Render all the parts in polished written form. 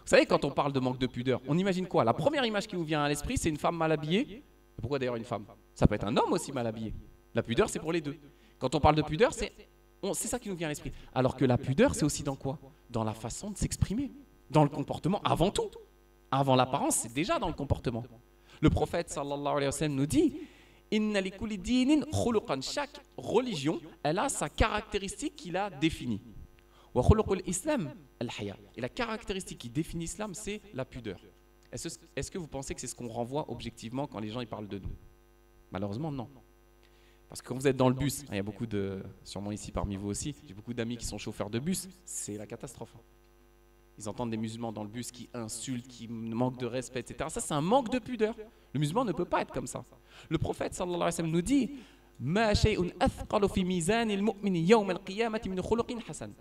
savez, quand on parle de manque de pudeur, on imagine quoi? La première image qui vous vient à l'esprit, c'est une femme mal habillée. Pourquoi d'ailleurs une femme? Ça peut être un homme aussi mal habillé. La pudeur, c'est pour les deux. Quand on parle de pudeur, c'est ça qui nous vient à l'esprit. Alors que la pudeur, c'est aussi dans quoi? Dans la façon de s'exprimer, dans le comportement, avant tout. Avant l'apparence, c'est déjà dans le comportement. Le prophète, sallallahu alayhi wa sallam, nous dit Inna li kulli dinin khuluqan. Chaque religion, elle a sa caractéristique qui la définit. Wa khuluqul islam al-haya. Et la caractéristique qui définit l'islam, c'est la pudeur. Est-ce que vous pensez que c'est ce qu'on renvoie objectivement quand les gens ils parlent de nous? Malheureusement, non. Parce que quand vous êtes dans le bus, il y a beaucoup de, sûrement ici parmi vous aussi, j'ai beaucoup d'amis qui sont chauffeurs de bus, c'est la catastrophe. Ils entendent des musulmans dans le bus qui insultent, qui manquent de respect, etc. Ça, c'est un manque de pudeur. Le musulman ne peut pas être comme ça. Le prophète, sallallahu alayhi wa sallam, nous dit Ma shay'un athqalu fi mizan al-mu'min yawm al-qiyamati min khuluqin hasan.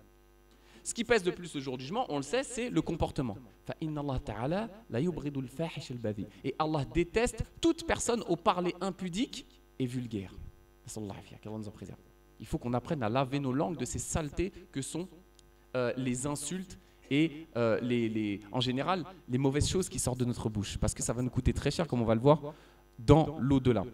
Ce qui pèse le plus le jour du jugement, on le sait, c'est le comportement. Fa inna Allah ta'ala la yubridu al-fahish al-badhi. Et Allah déteste toute personne au parler impudique et vulgaire. Qu'Allah nous en préserve. Il faut qu'on apprenne à laver nos langues de ces saletés que sont les insultes et en général les mauvaises choses qui sortent de notre bouche, parce que ça va nous coûter très cher, comme on va le voir dans l'au-delà.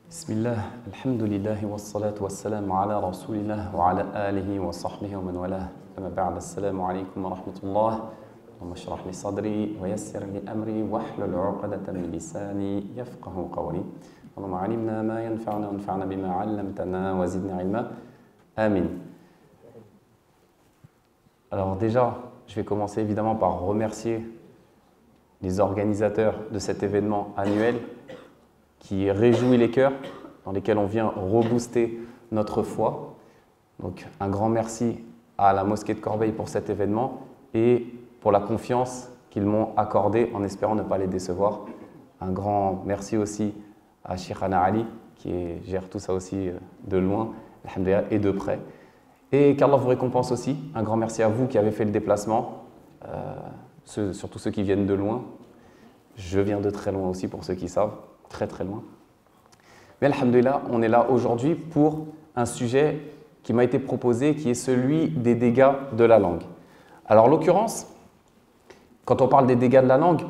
Bismillah, alhamdulillah, wassalatu wassalamu ala rasulillah wa ala alihi wa sahbihi wa man walah. Amma ba'd, assalamu alaykum wa rahmatullah. اللهم اشرح لي صدري ويسر لي أمري واحلل عقدة من لساني يفقه قولي اللهم علمنا ما ينفعنا وانفعنا بما علمتنا وزدنا علما آمين. Alors déjà, je vais commencer évidemment par remercier les organisateurs de cet événement annuel qui réjouit les cœurs, dans lesquels on vient rebooster notre foi. Donc un grand merci à la mosquée de Corbeil pour cet événement et pour la confiance qu'ils m'ont accordée en espérant ne pas les décevoir. Un grand merci aussi à Sheikhana Ali qui gère tout ça aussi de loin, alhamdoulilah, et de près. Et qu'Allah vous récompense aussi. Un grand merci à vous qui avez fait le déplacement, surtout ceux qui viennent de loin. Je viens de très loin aussi pour ceux qui savent, très très loin. Mais alhamdoulilah, on est là aujourd'hui pour un sujet qui m'a été proposé qui est celui des dégâts de la langue. Alors en l'occurrence, quand on parle des dégâts de la langue,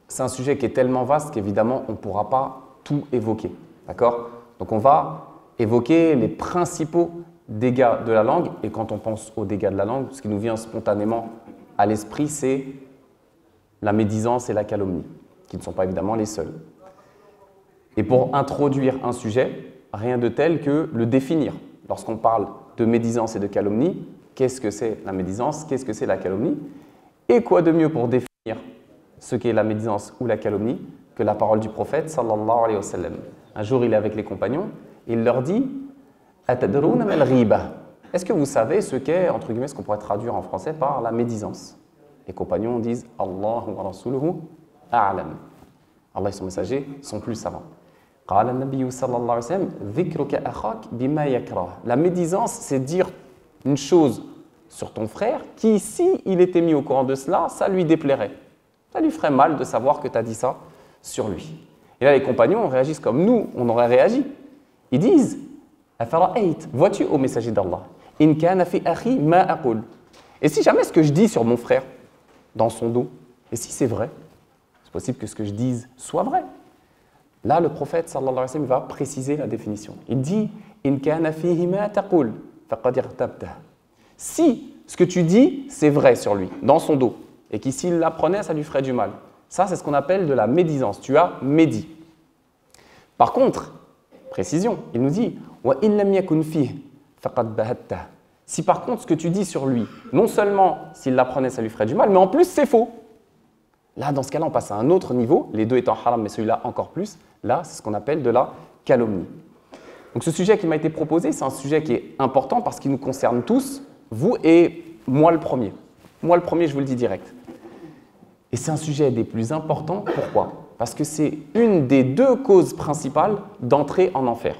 c'est un sujet qui est tellement vaste qu'évidemment, on ne pourra pas tout évoquer. D'accord? Donc, on va évoquer les principaux dégâts de la langue. Et quand on pense aux dégâts de la langue, ce qui nous vient spontanément à l'esprit, c'est la médisance et la calomnie, qui ne sont pas évidemment les seuls. Et pour introduire un sujet, rien de tel que le définir. Lorsqu'on parle de médisance et de calomnie, qu'est-ce que c'est la médisance? Qu'est-ce que c'est la calomnie? Et quoi de mieux pour définir ce qu'est la médisance ou la calomnie que la parole du prophète sallallahu alayhi wa sallam. Un jour, il est avec les compagnons et il leur dit « Atadrouna mal ghiba » Est-ce que vous savez ce qu'est, entre guillemets, ce qu'on pourrait traduire en français par la médisance? Les compagnons disent « Allahu wa rasuluhu a'lam » Allah et son messager sont plus savants. قال النبي صلى الله عليه وسلم ذكرك أخاك بما يكره. La médisance, c'est dire une chose sur ton frère qui, si il était mis au courant de cela, ça lui déplairait. Ça lui ferait mal de savoir que tu as dit ça sur lui. Et là, les compagnons réagissent comme nous, on aurait réagi. Ils disent « Vois-tu, ô messager d'Allah, in kana fi akhi ma aqul » Et si jamais ce que je dis sur mon frère, dans son dos, et si c'est vrai, c'est possible que ce que je dise soit vrai. Là, le prophète sallallahu alayhi wa sallam va préciser la définition. Il dit « In kana fihi ma taqul, faqad irtabtah » Si ce que tu dis, c'est vrai sur lui, dans son dos, et que s'il l'apprenait, ça lui ferait du mal. Ça, c'est ce qu'on appelle de la médisance. Tu as médit. Par contre, précision, il nous dit « in lam yakun fihi, faqad bahattah » Si par contre, ce que tu dis sur lui, non seulement s'il l'apprenait, ça lui ferait du mal, mais en plus, c'est faux. Là, dans ce cas-là, on passe à un autre niveau, les deux étant haram, mais celui-là encore plus. Là, c'est ce qu'on appelle de la calomnie. Donc ce sujet qui m'a été proposé, c'est un sujet qui est important parce qu'il nous concerne tous, vous et moi le premier. Moi le premier, je vous le dis direct. Et c'est un sujet des plus importants. Pourquoi? Parce que c'est une des deux causes principales d'entrer en enfer.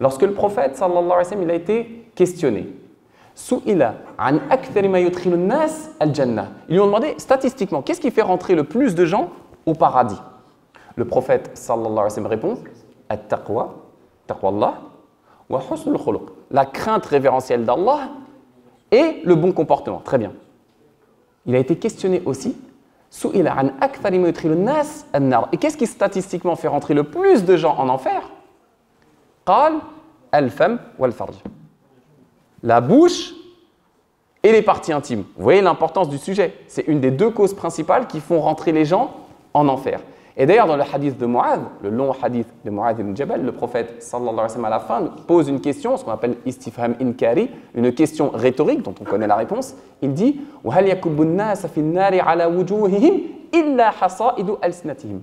Lorsque le prophète, sallallahu alayhi wa sallam, il a été questionné, Su'ila an akthari ma yudkhilu an-nas al-jannah. Ils lui ont demandé statistiquement, qu'est-ce qui fait rentrer le plus de gens au paradis? Le prophète, sallallahu alayhi wa sallam, répond at-taqwa, taqwa Allah, wa husnul khuluq. la crainte révérentielle d'Allah et le bon comportement. Très bien. Il a été questionné aussi. Et qu'est-ce qui statistiquement fait rentrer le plus de gens en enfer? La bouche et les parties intimes. Vous voyez l'importance du sujet. C'est une des deux causes principales qui font rentrer les gens en enfer. Et d'ailleurs, dans le hadith de Mu'adh, le long hadith de Mu'adh ibn Jabal, le prophète sallallahu alayhi wa sallam à la fin pose une question, ce qu'on appelle istifham inkari, une question rhétorique dont on connaît la réponse. Il dit وَهَلْ يَكُبُّ النَّاسَ فِي النَّارِ عَلَى وُجُوهِهِمْ إِلَّا حَصَائِدُ أَلْسِنَتِهِمْ.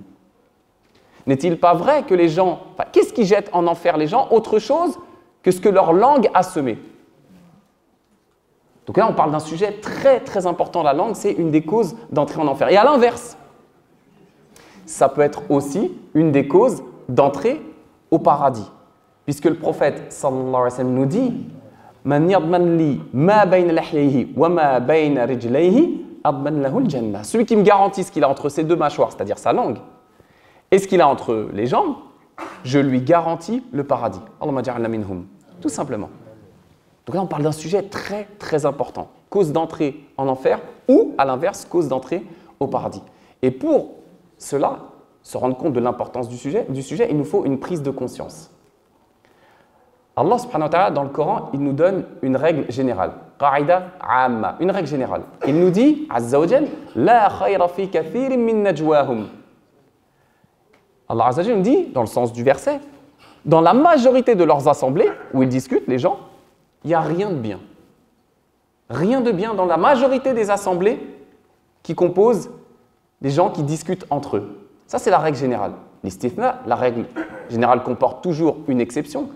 N'est-il pas vrai que les gens, qu'est-ce qui jette en enfer les gens autre chose que ce que leur langue a semé? Donc là, on parle d'un sujet très très important. La langue, c'est une des causes d'entrée en enfer. Et à l'inverse, ça peut être aussi une des causes d'entrée au paradis. Puisque le prophète sallallahu alayhi wa sallam nous dit Man yadman li ma bayna lahyayhi wa ma bayna rijlayhi adman lahu al-jannah. Celui qui me garantit ce qu'il a entre ses deux mâchoires, c'est-à-dire sa langue, et ce qu'il a entre les jambes, je lui garantis le paradis. Allahumma ja'alna minhum. Tout simplement. Donc là, on parle d'un sujet très très important. Cause d'entrée en enfer ou, à l'inverse, cause d'entrée au paradis. Et pour cela, se rendre compte de l'importance du sujet, il nous faut une prise de conscience. Allah subhanahu wa ta'ala, dans le Coran, il nous donne une règle générale. Qa'ida amma, une règle générale. Il nous dit, azza wa jal, la khayra fi kathirin min najwahum. Allah azza wa jal nous dit, dans le sens du verset, dans la majorité de leurs assemblées, où ils discutent, les gens, il n'y a rien de bien. Rien de bien dans la majorité des assemblées qui composent des gens qui discutent entre eux. Ça, c'est la règle générale. L'istithna, la règle générale comporte toujours une exception.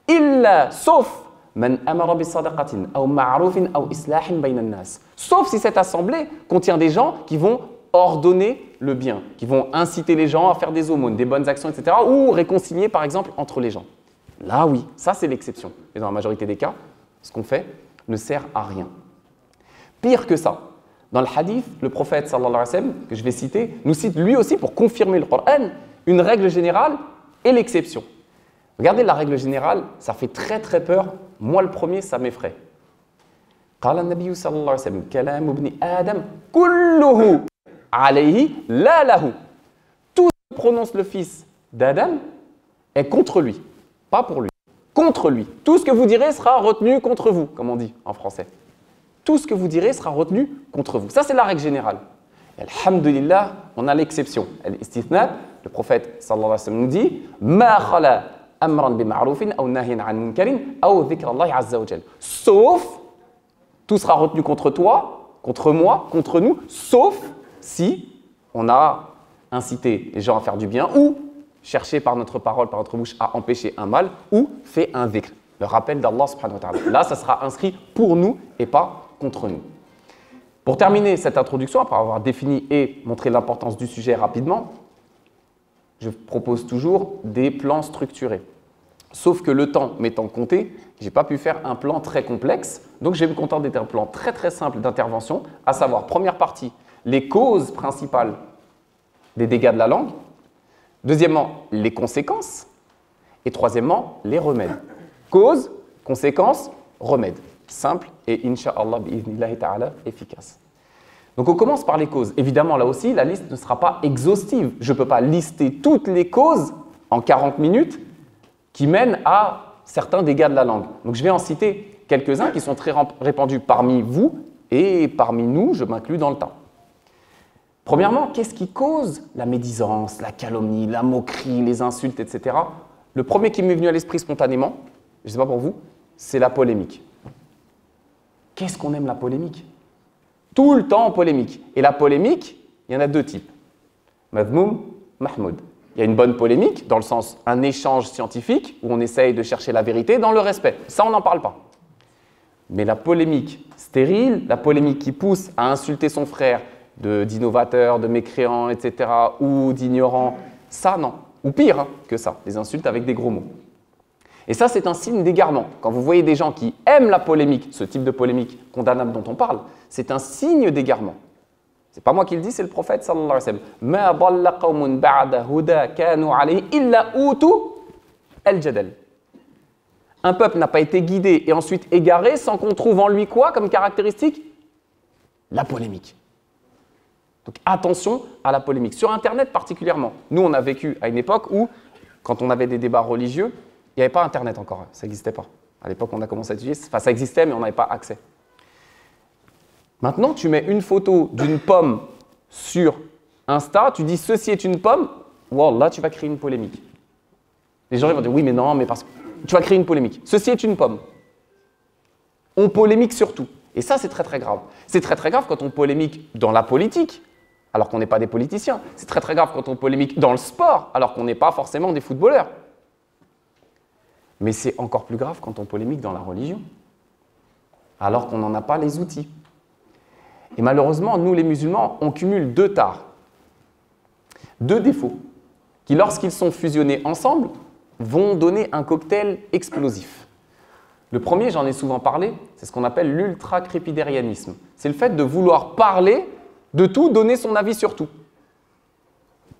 Illa, sauf man amara bi sadaqatin aw ma'rufin aw islahin bayna an-nas. Sauf si cette assemblée contient des gens qui vont ordonner le bien, qui vont inciter les gens à faire des aumônes, des bonnes actions, etc. ou réconcilier, par exemple, entre les gens. Là, oui, ça, c'est l'exception. Mais dans la majorité des cas, ce qu'on fait ne sert à rien. Pire que ça, dans le hadith, le prophète sallallahu alayhi wa sallam, que je vais citer, nous cite lui aussi pour confirmer le Coran, une règle générale et l'exception. Regardez la règle générale, ça fait très très peur. Moi le premier, ça m'effraie. قال النبي صلى الله عليه وسلم كلام ابن آدم كله عليه لا له. Tout ce que prononce le fils d'Adam est contre lui, pas pour lui. Contre lui. Tout ce que vous direz sera retenu contre vous, comme on dit en français. Tout ce que vous direz sera retenu contre vous. Ça, c'est la règle générale. Et alhamdulillah, on a l'exception. Al-istithna, le prophète sallallahu alayhi wa sallam nous dit Ma khala amran bi ma'rufin aw nahyan an munkarin aw dhikra Allah azza wa jal. Sauf, tout sera retenu contre toi, contre moi, contre nous, sauf si on a incité les gens à faire du bien ou cherché par notre parole, par notre bouche à empêcher un mal ou fait un dhikr, le rappel d'Allah subhanahu wa ta'ala. Là, ça sera inscrit pour nous et pas contre nous. Pour terminer cette introduction, après avoir défini et montré l'importance du sujet rapidement, je propose toujours des plans structurés. Sauf que le temps m'étant compté, je n'ai pas pu faire un plan très complexe, donc je vais me contenter d'un plan très très simple d'intervention, à savoir, première partie, les causes principales des dégâts de la langue, deuxièmement, les conséquences, et troisièmement, les remèdes. Causes, conséquences, remèdes. Simple et incha'Allah, bi'idhnillahi ta'ala, efficace. Donc on commence par les causes. Évidemment, là aussi, la liste ne sera pas exhaustive. Je ne peux pas lister toutes les causes en 40 minutes qui mènent à certains dégâts de la langue. Donc je vais en citer quelques-uns qui sont très répandus parmi vous et parmi nous, je m'inclus dans le tas. Premièrement, qu'est-ce qui cause la médisance, la calomnie, la moquerie, les insultes, etc. Le premier qui m'est venu à l'esprit spontanément, je ne sais pas pour vous, c'est la polémique. Qu'est-ce qu'on aime la polémique? Tout le temps en polémique. Et la polémique, il y en a deux types. Madhmoum, Mahmoud. Il y a une bonne polémique, dans le sens un échange scientifique, où on essaye de chercher la vérité dans le respect. Ça, on n'en parle pas. Mais la polémique stérile, la polémique qui pousse à insulter son frère d'innovateur, de mécréant, etc., ou d'ignorant, ça, non. Ou pire que ça, des insultes avec des gros mots. Et ça, c'est un signe d'égarement. Quand vous voyez des gens qui aiment la polémique, ce type de polémique condamnable dont on parle, c'est un signe d'égarement. Ce n'est pas moi qui le dis, c'est le prophète sallallahu alayhi wa sallam. Ma dalla qawmun ba'da huda kanu alayhi illa utu al-jadal. un peuple n'a pas été guidé et ensuite égaré sans qu'on trouve en lui quoi comme caractéristique? La polémique. Donc attention à la polémique. Sur Internet particulièrement. Nous, on a vécu à une époque où, quand on avait des débats religieux, il n'y avait pas Internet encore, ça n'existait pas. À l'époque, on a commencé à utiliser, enfin ça existait, mais on n'avait pas accès. Maintenant, tu mets une photo d'une pomme sur Insta, tu dis ceci est une pomme, wow, là tu vas créer une polémique. Les gens ils vont dire oui, mais non, mais parce que tu vas créer une polémique. Ceci est une pomme. On polémique sur tout. Et ça, c'est très très grave. C'est très très grave quand on polémique dans la politique, alors qu'on n'est pas des politiciens. C'est très très grave quand on polémique dans le sport, alors qu'on n'est pas forcément des footballeurs. Mais c'est encore plus grave quand on polémique dans la religion, alors qu'on n'en a pas les outils. Et malheureusement, nous les musulmans, on cumule deux tares, deux défauts, qui lorsqu'ils sont fusionnés ensemble, vont donner un cocktail explosif. Le premier, j'en ai souvent parlé, c'est ce qu'on appelle l'ultra-crépidérianisme. C'est le fait de vouloir parler de tout, donner son avis sur tout.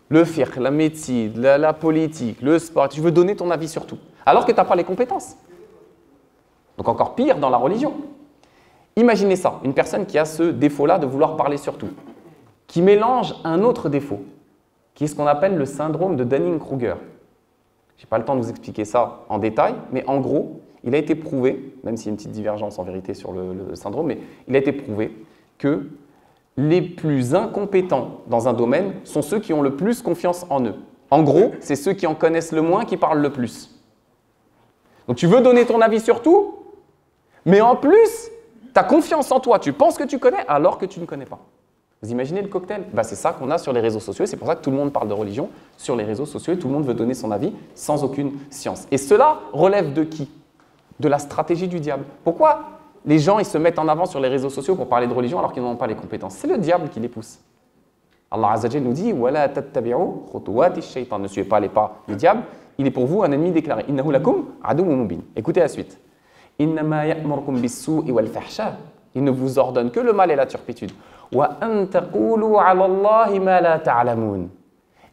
Le fiqh, la médecine, la politique, le sport, tu veux donner ton avis sur tout, alors que tu n'as pas les compétences. Donc encore pire dans la religion. Imaginez ça, une personne qui a ce défaut-là de vouloir parler sur tout, qui mélange un autre défaut, qui est ce qu'on appelle le syndrome de Dunning-Kruger. Je n'ai pas le temps de vous expliquer ça en détail, mais en gros, il a été prouvé, même s'il y a une petite divergence en vérité sur le syndrome, mais il a été prouvé que les plus incompétents dans un domaine sont ceux qui ont le plus confiance en eux. En gros, c'est ceux qui en connaissent le moins qui parlent le plus. Donc tu veux donner ton avis sur tout, mais en plus, tu as confiance en toi, tu penses que tu connais alors que tu ne connais pas. Vous imaginez le cocktail? C'est ça qu'on a sur les réseaux sociaux, c'est pour ça que tout le monde parle de religion sur les réseaux sociaux et tout le monde veut donner son avis sans aucune science. Et cela relève de qui? De la stratégie du diable. Pourquoi les gens ils se mettent en avant sur les réseaux sociaux pour parler de religion alors qu'ils n'ont pas les compétences? C'est le diable qui les pousse. Allah Azza wa Jalla nous dit وَلَا تَتَّبِعُوا خُطُوَاتِ الشَّيْطَانِ. Ne suivez pas les pas du diable, il est pour vous un ennemi déclaré. إِنَّهُ لَكُمْ عَدُوٌّ مُبِينٌ. Écoutez la suite. إِنَّمَا يَأْمُرُكُمْ بِالسُّوءِ وَالْفَحْشَاءِ. Il ne vous ordonne que le mal et la turpitude. وَأَن تَقُولُوا عَلَى اللَّهِ مَا لَا تَعْلَمُونَ.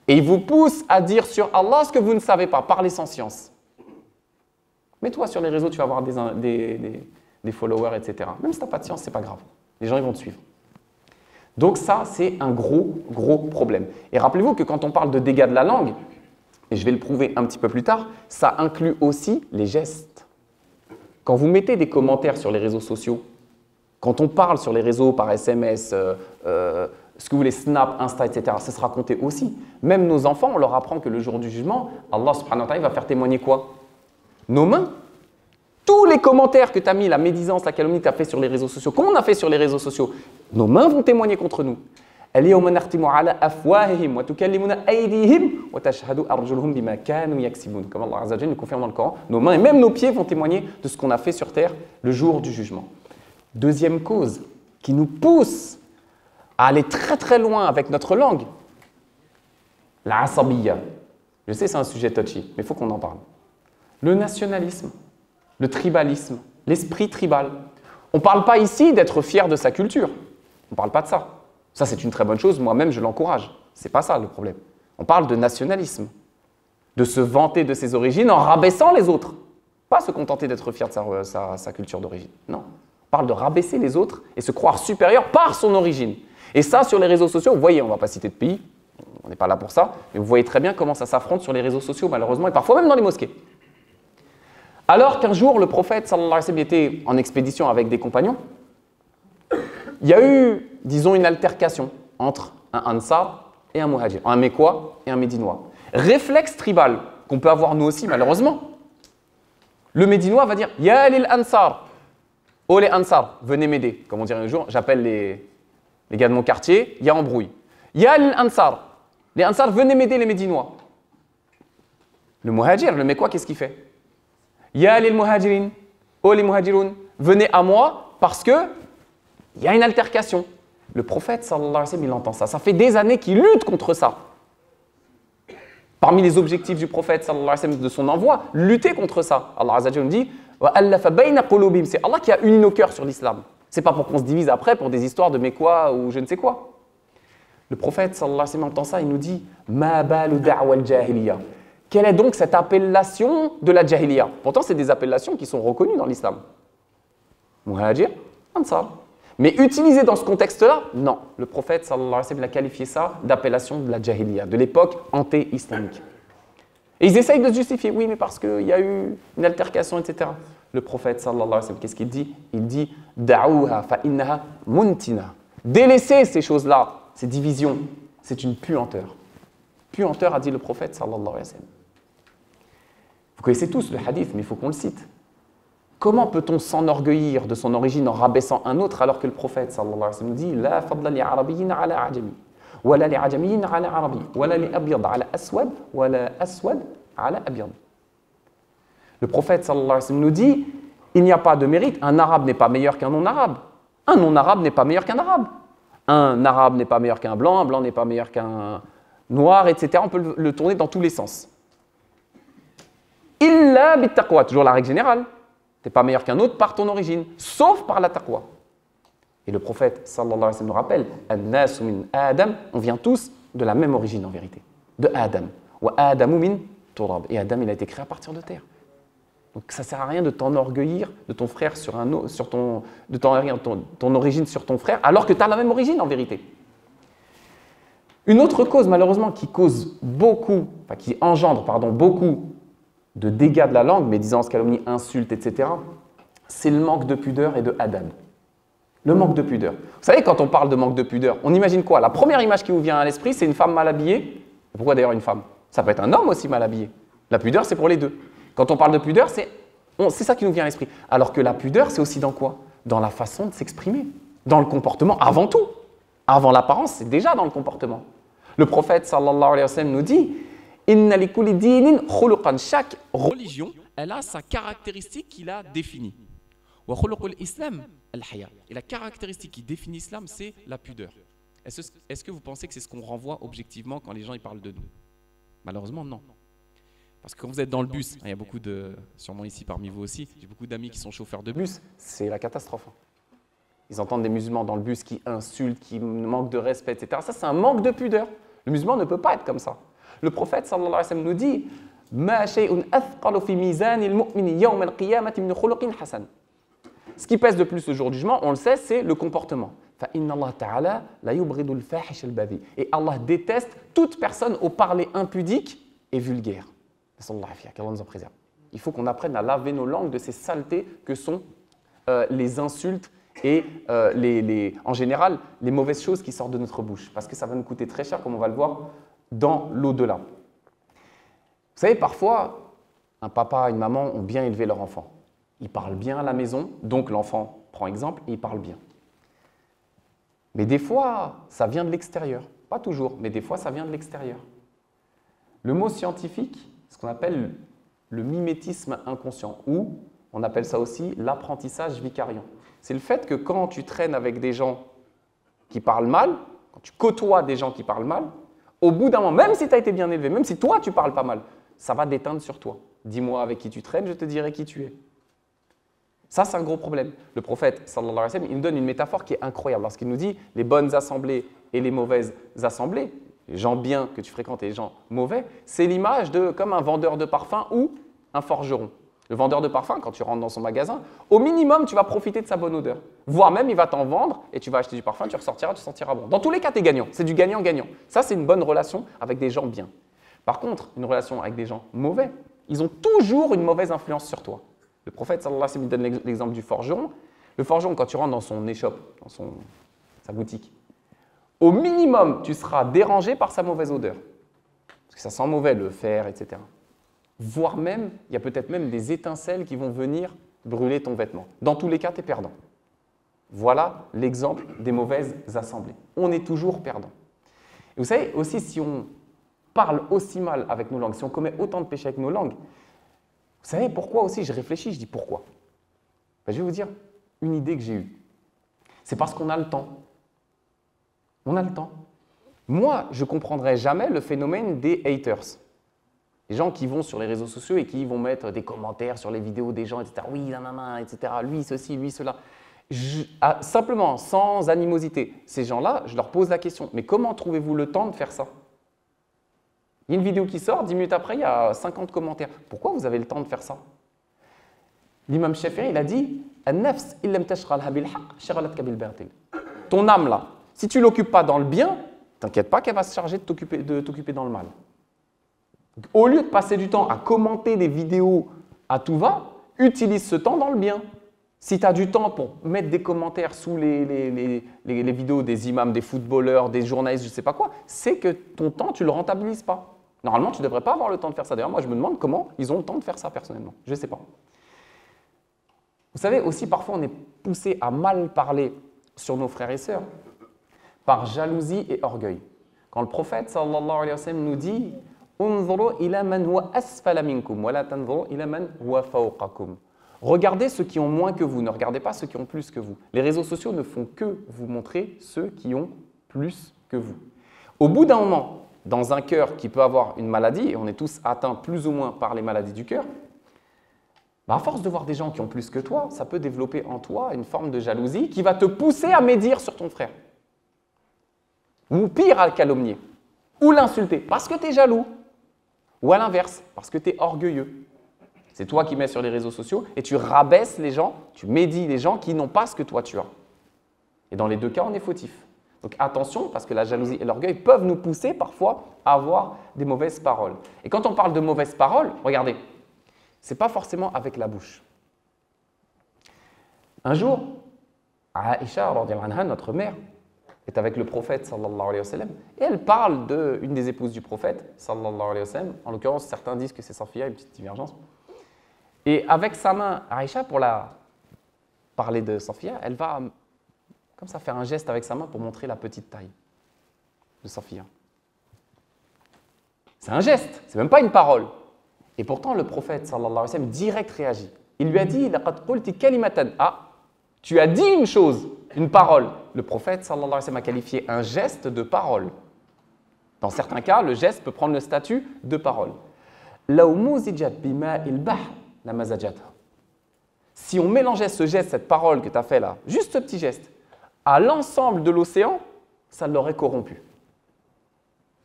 Et il vous pousse à dire sur Allah ce que vous ne savez pas, parlez sans science. Mets-toi sur les réseaux, tu vas avoir des followers, etc. Même si tu n'as pas de science, ce n'est pas grave. Les gens ils vont te suivre. Donc ça, c'est un gros problème. Et rappelez-vous que quand on parle de dégâts de la langue, et je vais le prouver un petit peu plus tard, ça inclut aussi les gestes. Quand vous mettez des commentaires sur les réseaux sociaux, quand on parle sur les réseaux par SMS, ce que vous voulez, Snap, Insta, etc., ça sera compté aussi. Même nos enfants, on leur apprend que le jour du jugement, Allah subhanahu wa ta'ala va faire témoigner quoi? Nos mains. Tous les commentaires que tu as mis, la médisance, la calomnie que tu as fait sur les réseaux sociaux, qu'on a fait sur les réseaux sociaux, nos mains vont témoigner contre nous. Comme Allah Azza wa Jalla nous confirme dans le Coran, nos mains et même nos pieds vont témoigner de ce qu'on a fait sur terre le jour du jugement. Deuxième cause qui nous pousse à aller très très loin avec notre langue, la asabiyya. Je sais c'est un sujet touchy, mais il faut qu'on en parle. Le nationalisme, le tribalisme, l'esprit tribal. On ne parle pas ici d'être fier de sa culture. On ne parle pas de ça. Ça, c'est une très bonne chose. Moi-même, je l'encourage. Ce n'est pas ça le problème. On parle de nationalisme, de se vanter de ses origines en rabaissant les autres. Pas se contenter d'être fier de sa culture d'origine. Non. On parle de rabaisser les autres et se croire supérieur par son origine. Et ça, sur les réseaux sociaux, vous voyez, on ne va pas citer de pays, on n'est pas là pour ça, mais vous voyez très bien comment ça s'affronte sur les réseaux sociaux, malheureusement, et parfois même dans les mosquées. Alors qu'un jour, le prophète sallallahu alayhi wa sallam était en expédition avec des compagnons, il y a eu, disons, une altercation entre un Ansar et un Muhajir, un Mécois et un Médinois. Réflexe tribal qu'on peut avoir nous aussi, malheureusement. Le Médinois va dire « Ya lil Ansar » « Oh les Ansar, venez m'aider ». Comme on dirait un jour, j'appelle les gars de mon quartier, il y a embrouille. « Ya lil Ansar » Les Ansar, venez m'aider les Médinois. Le Muhajir, le Mécois, qu'est-ce qu'il fait? Ya lil muhajirin, oh les muhajiroun, venez à moi parce que il y a une altercation. Le prophète sallallahu alayhi wa sallam, il entend ça. Ça fait des années qu'il lutte contre ça. Parmi les objectifs du prophète sallallahu alayhi wa sallam de son envoi, lutter contre ça. Allah Azza wa Jalla nous dit wa allafa bayna qulubihim. C'est Allah qui a uni nos cœurs sur l'islam. C'est pas pour qu'on se divise après pour des histoires de Mécois ou je ne sais quoi. Le prophète sallallahu alayhi wa sallam entend ça, il nous dit ma balu da'wa al-jahiliya. Quelle est donc cette appellation de la jahiliya? Pourtant, c'est des appellations qui sont reconnues dans l'islam. Muhajir, Ansar. Mais utilisées dans ce contexte-là, non. Le prophète sallallahu alayhi wa sallam a qualifié ça d'appellation de la jahiliya, de l'époque anté-islamique. Et ils essayent de se justifier. Oui, mais parce qu'il y a eu une altercation, etc. Le prophète sallallahu alayhi wa sallam, qu'est-ce qu'il dit? Il dit « Da'ouha fa innaha muntina ». Délaissez ces choses-là, ces divisions, c'est une puanteur. Puanteur, a dit le prophète sallallahu alayhi wa sallam. Vous connaissez tous le hadith, mais il faut qu'on le cite. Comment peut-on s'enorgueillir de son origine en rabaissant un autre alors que le prophète sallallahu alayhi wa sallam nous dit « La fadla li arabiyyin ala ajami, wa la li ajamiyyin ala arabi, wa la li abyad ala aswad, wa la aswad ala abyad ». Le prophète sallallahu alayhi wa sallam nous dit « Il n'y a pas de mérite, un arabe n'est pas meilleur qu'un non-arabe, un non-arabe n'est pas meilleur qu'un arabe, un arabe n'est pas meilleur qu'un blanc, un blanc n'est pas meilleur qu'un noir, etc. » On peut le tourner dans tous les sens. « Illa bit taqwa », toujours la règle générale. Tu n'es pas meilleur qu'un autre par ton origine, sauf par la taqwa. Et le prophète, sallallahu alayhi wa sallam, nous rappelle An-nasu min Adam, on vient tous de la même origine en vérité, de Adam. Wa Adamu min turab. Et Adam, il a été créé à partir de terre. Donc ça ne sert à rien de t'enorgueillir de ton frère sur un autre, ton origine sur ton frère, alors que tu as la même origine en vérité. Une autre cause, malheureusement, qui engendre beaucoup de dégâts de la langue, médisance, calomnie, insulte, etc., c'est le manque de pudeur et de adab. Le manque de pudeur. Vous savez, quand on parle de manque de pudeur, on imagine quoi? La première image qui vous vient à l'esprit, c'est une femme mal habillée. Pourquoi d'ailleurs une femme? Ça peut être un homme aussi mal habillé. La pudeur, c'est pour les deux. Quand on parle de pudeur, c'est ça qui nous vient à l'esprit. Alors que la pudeur, c'est aussi dans quoi? Dans la façon de s'exprimer, dans le comportement, avant tout. Avant l'apparence, c'est déjà dans le comportement. Le prophète, sallallahu alayhi wa sallam, nous dit Inna li kulli dinin khuluqan. Chaque religion, elle a sa caractéristique qui la définit. Wa khuluqul islam al-haya. Et la caractéristique qui définit l'islam, c'est la pudeur. Est-ce que vous pensez que c'est ce qu'on renvoie objectivement quand les gens ils parlent de nous? Malheureusement, non. Parce que quand vous êtes dans le bus, il y a beaucoup de, sûrement ici parmi vous aussi, j'ai beaucoup d'amis qui sont chauffeurs de bus. C'est la catastrophe. Ils entendent des musulmans dans le bus qui insultent, qui manquent de respect, etc. Ça, c'est un manque de pudeur. Le musulman ne peut pas être comme ça. Le prophète sallallahu alayhi wa sallam nous dit Ma shay'un athqalu fi mizan al-mu'min yawm al-qiyamati min khuluqin hasan. Ce qui pèse le plus au jour du jugement, on le sait, c'est le comportement. Fa inna Allah ta'ala la yubridu al-fahish al-badhi. Et Allah déteste toute personne au parler impudique et vulgaire. Qu'Allah nous en préserve. Il faut qu'on apprenne à laver nos langues de ces saletés que sont les insultes et en général les mauvaises choses qui sortent de notre bouche. Parce que ça va nous coûter très cher, comme on va le voir dans l'au-delà. Vous savez, parfois, un papa et une maman ont bien élevé leur enfant. Ils parlent bien à la maison, donc l'enfant prend exemple et il parle bien. Mais des fois, ça vient de l'extérieur. Pas toujours, mais des fois, ça vient de l'extérieur. Le mot scientifique, ce qu'on appelle le mimétisme inconscient, ou on appelle ça aussi l'apprentissage vicariant. C'est le fait que quand tu traînes avec des gens qui parlent mal, quand tu côtoies des gens qui parlent mal, au bout d'un moment, même si tu as été bien élevé, même si toi tu parles pas mal, ça va déteindre sur toi. Dis-moi avec qui tu traînes, je te dirai qui tu es. Ça, c'est un gros problème. Le prophète, sallallahu alayhi wa sallam, il nous donne une métaphore qui est incroyable lorsqu'il nous dit les bonnes assemblées et les mauvaises assemblées, les gens bien que tu fréquentes et les gens mauvais, c'est l'image de comme un vendeur de parfum ou un forgeron. Le vendeur de parfum, quand tu rentres dans son magasin, au minimum, tu vas profiter de sa bonne odeur. Voire même, il va t'en vendre et tu vas acheter du parfum, tu ressortiras, tu sentiras bon. Dans tous les cas, tu es gagnant. C'est du gagnant-gagnant. Ça, c'est une bonne relation avec des gens bien. Par contre, une relation avec des gens mauvais, ils ont toujours une mauvaise influence sur toi. Le prophète, sallallahu alayhi wa sallam, donne l'exemple du forgeron. Le forgeron, quand tu rentres dans son échoppe, dans sa boutique, au minimum, tu seras dérangé par sa mauvaise odeur. Parce que ça sent mauvais, le fer, etc. Voire même, il y a peut-être même des étincelles qui vont venir brûler ton vêtement. Dans tous les cas, tu es perdant. Voilà l'exemple des mauvaises assemblées. On est toujours perdant. Et vous savez, aussi, si on parle aussi mal avec nos langues, si on commet autant de péchés avec nos langues, vous savez pourquoi aussi? Je réfléchis, je dis pourquoi? Ben, je vais vous dire une idée que j'ai eue. C'est parce qu'on a le temps. On a le temps. Moi, je ne comprendrai jamais le phénomène des haters. Les gens qui vont sur les réseaux sociaux et qui vont mettre des commentaires sur les vidéos des gens, etc. Oui, nanana, etc. Lui, ceci, lui, cela. Simplement, sans animosité. Ces gens-là, je leur pose la question. Mais comment trouvez-vous le temps de faire ça? Il y a une vidéo qui sort, 10 minutes après, il y a 50 commentaires. Pourquoi vous avez le temps de faire ça? L'imam Shafi'i, il a dit "An-nafs illam tashghalha bil haqq, shaghalatka bil batil." Ton âme là, si tu l'occupes pas dans le bien, t'inquiète pas qu'elle va se charger de t'occuper dans le mal. Donc, au lieu de passer du temps à commenter des vidéos à tout va, utilise ce temps dans le bien. Si tu as du temps pour mettre des commentaires sous les vidéos des imams, des footballeurs, des journalistes, je ne sais pas quoi, c'est que ton temps, tu ne le rentabilises pas. Normalement, tu ne devrais pas avoir le temps de faire ça. D'ailleurs, moi, je me demande comment ils ont le temps de faire ça personnellement. Je ne sais pas. Vous savez, aussi, parfois, on est poussé à mal parler sur nos frères et sœurs par jalousie et orgueil. Quand le prophète, sallallahu alayhi wa sallam, nous dit « Unzuru ila man huwa asfala minkum, wa la tanzuru ila man huwa fawqakum » Regardez ceux qui ont moins que vous, ne regardez pas ceux qui ont plus que vous. Les réseaux sociaux ne font que vous montrer ceux qui ont plus que vous. Au bout d'un moment, dans un cœur qui peut avoir une maladie, et on est tous atteints plus ou moins par les maladies du cœur, à force de voir des gens qui ont plus que toi, ça peut développer en toi une forme de jalousie qui va te pousser à médire sur ton frère. Ou pire, à le calomnier, ou l'insulter, parce que tu es jaloux. Ou à l'inverse, parce que tu es orgueilleux. C'est toi qui mets sur les réseaux sociaux et tu rabaisses les gens, tu médis les gens qui n'ont pas ce que toi tu as. Et dans les deux cas, on est fautif. Donc attention, parce que la jalousie et l'orgueil peuvent nous pousser parfois à avoir des mauvaises paroles. Et quand on parle de mauvaises paroles, regardez, ce n'est pas forcément avec la bouche. Un jour, Aïcha, notre mère, est avec le prophète sallallahu alayhi wa sallam et elle parle d'une des épouses du prophète sallallahu alayhi wa sallam. En l'occurrence, certains disent que c'est Safia, une petite divergence. Et avec sa main, Aïcha, pour parler de Safia, elle va comme ça faire un geste avec sa main pour montrer la petite taille de Safia. C'est un geste, c'est même pas une parole. Et pourtant, le prophète sallallahu alayhi wa sallam direct réagit. Il lui a dit "Laqad qulti kalimatan." Ah, tu as dit une chose, une parole. Le prophète sallallahu alayhi wa sallam a qualifié un geste de parole. Dans certains cas, le geste peut prendre le statut de parole. Law muzijat bima'il bahr la mazajatha. Si on mélangeait ce geste, cette parole que tu as fait là, juste ce petit geste, à l'ensemble de l'océan, ça l'aurait corrompu.